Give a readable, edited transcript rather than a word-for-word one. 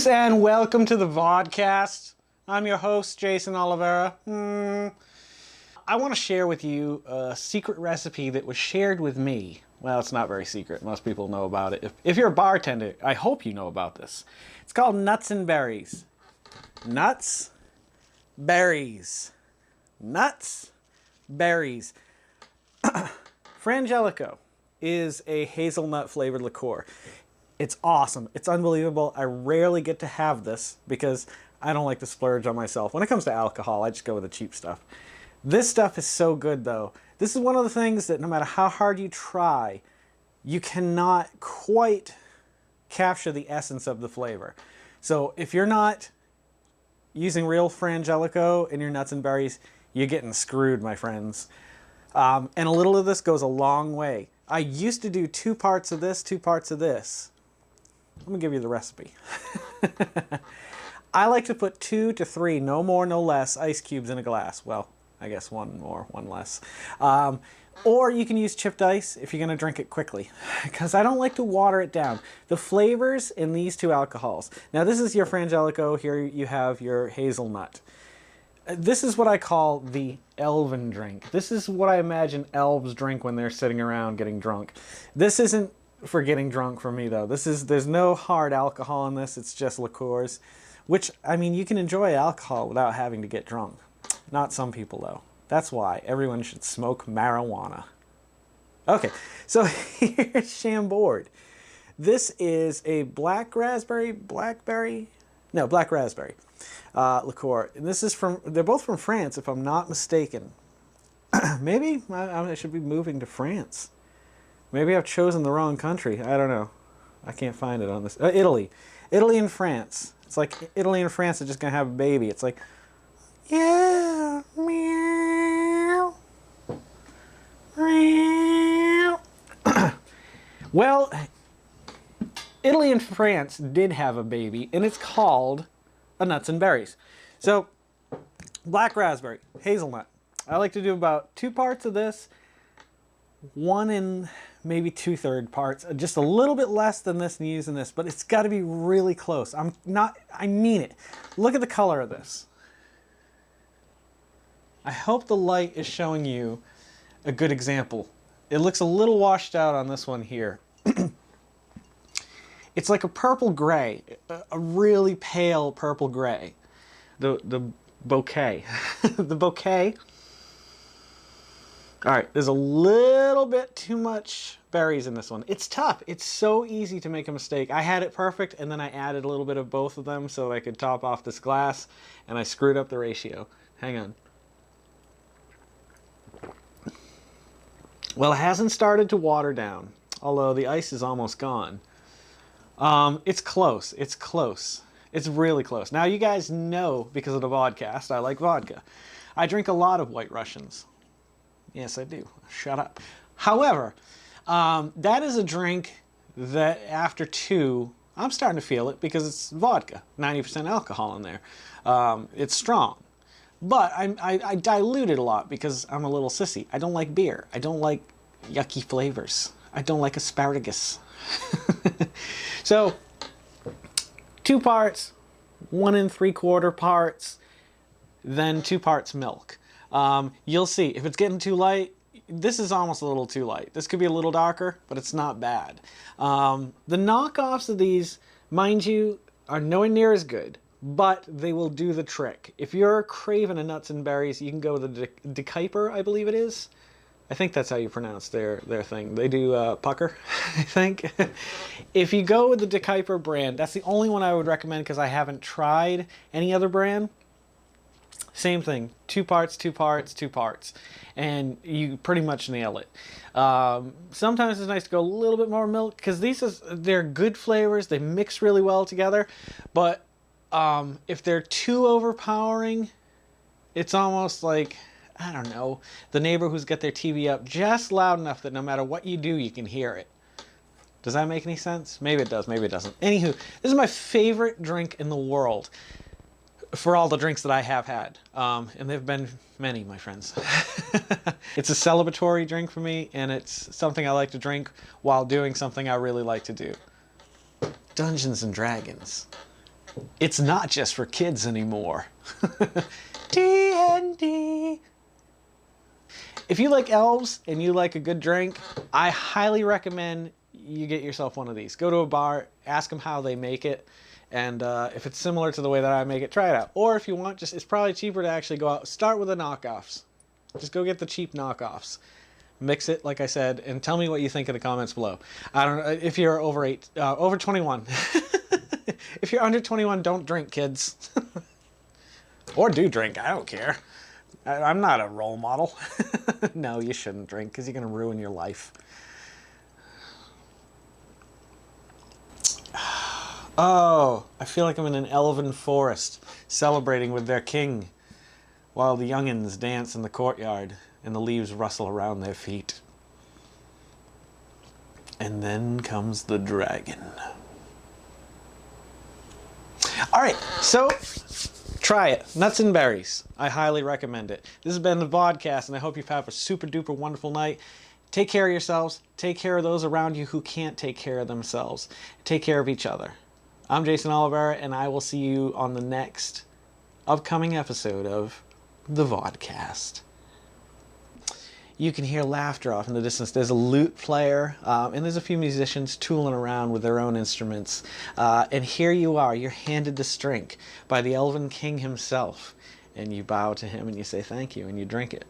and welcome to the vodcast. I'm your host, Jason Oliveira. I want to share with you a secret recipe that was shared with me. Well, it's not very secret. Most people know about it. If you're a bartender, I hope you know about this. It's called nuts and berries. Nuts, berries. Nuts, berries. Frangelico is a hazelnut flavored liqueur. It's awesome. It's unbelievable. I rarely get to have this because I don't like to splurge on myself. When it comes to alcohol, I just go with the cheap stuff. This stuff is so good though. This is one of the things that no matter how hard you try, you cannot quite capture the essence of the flavor. So if you're not using real Frangelico in your nuts and berries, you're getting screwed, my friends. And a little of this goes a long way. I used to do 2 parts of this, 2 parts of this. Let me give you the recipe. I like to put 2 to 3, no more, no less, ice cubes in a glass. Well, I guess 1 more, 1 less. Or you can use chipped ice if you're going to drink it quickly, because I don't like to water it down. The flavors in these 2 alcohols. Now this is your Frangelico, here you have your hazelnut. This is what I call the elven drink. This is what I imagine elves drink when they're sitting around getting drunk. This isn't for getting drunk for me though. There's no hard alcohol in this, it's just liqueurs. Which, I mean, you can enjoy alcohol without having to get drunk. Not some people though. That's why everyone should smoke marijuana. Okay, so here's Chambord. This is a black raspberry liqueur. And this is they're both from France, if I'm not mistaken. Maybe I should be moving to France. Maybe I've chosen the wrong country. I don't know. I can't find it on this. Italy. Italy and France. It's like Italy and France are just going to have a baby. It's like, yeah, meow, meow. Well, Italy and France did have a baby, and it's called a nuts and berries. So, black raspberry, hazelnut. I like to do about 2 parts of this, 1 and maybe 2/3 parts, just a little bit less than this and using this, but it's got to be really close. I mean it. Look at the color of this. I hope the light is showing you a good example. It looks a little washed out on this one here. It's like a purple gray, a really pale purple gray. The bouquet. The bouquet. All right, there's a little bit too much berries in this one. It's tough. It's so easy to make a mistake. I had it perfect, and then I added a little bit of both of them so I could top off this glass, and I screwed up the ratio. Hang on. Well, it hasn't started to water down, although the ice is almost gone. It's close. It's close. It's really close. Now, you guys know, because of the vodcast, I like vodka. I drink a lot of White Russians. Yes, I do. Shut up. However, that is a drink that after 2, I'm starting to feel it because it's vodka, 90% alcohol in there. It's strong. But I dilute it a lot because I'm a little sissy. I don't like beer. I don't like yucky flavors. I don't like asparagus. So, 2 parts, 1 3/4 parts, then 2 parts milk. You'll see, if it's getting too light, this is almost a little too light. This could be a little darker, but it's not bad. The knockoffs of these, mind you, are nowhere near as good, but they will do the trick. If you're craving a nuts and berries, you can go with the De Kuyper, I believe it is. I think that's how you pronounce their thing. They do pucker, I think. If you go with the De Kuyper brand, that's the only one I would recommend because I haven't tried any other brand. Same thing, 2 parts, 2 parts, 2 parts, and you pretty much nail it. Sometimes it's nice to go a little bit more milk because they're good flavors. They mix really well together, but if they're too overpowering, it's almost like, I don't know, the neighbor who's got their TV up just loud enough that no matter what you do, you can hear it. Does that make any sense? Maybe it does, maybe it doesn't. Anywho, this is my favorite drink in the world for all the drinks that I have had. And there have been many, my friends. It's a celebratory drink for me, and it's something I like to drink while doing something I really like to do. Dungeons and Dragons. It's not just for kids anymore. D&D. If you like elves and you like a good drink, I highly recommend you get yourself one of these. Go to a bar, ask them how they make it, and if it's similar to the way that I make it, try it out. Or if you want, it's probably cheaper to actually go out. Start with the knockoffs. Just go get the cheap knockoffs. Mix it, like I said, and tell me what you think in the comments below. I don't know if you're over 21. If you're under 21, don't drink, kids. Or do drink, I don't care. I'm not a role model. No, you shouldn't drink because you're going to ruin your life. Oh, I feel like I'm in an elven forest celebrating with their king while the youngins dance in the courtyard and the leaves rustle around their feet. And then comes the dragon. All right, so try it. Nuts and berries. I highly recommend it. This has been the Vodcast, and I hope you've had a super duper wonderful night. Take care of yourselves. Take care of those around you who can't take care of themselves. Take care of each other. I'm Jason Oliveira, and I will see you on the next upcoming episode of the Vodcast. You can hear laughter off in the distance. There's a lute player, and there's a few musicians tooling around with their own instruments. And here you are. You're handed this drink by the Elven King himself. And you bow to him and you say thank you, and you drink it.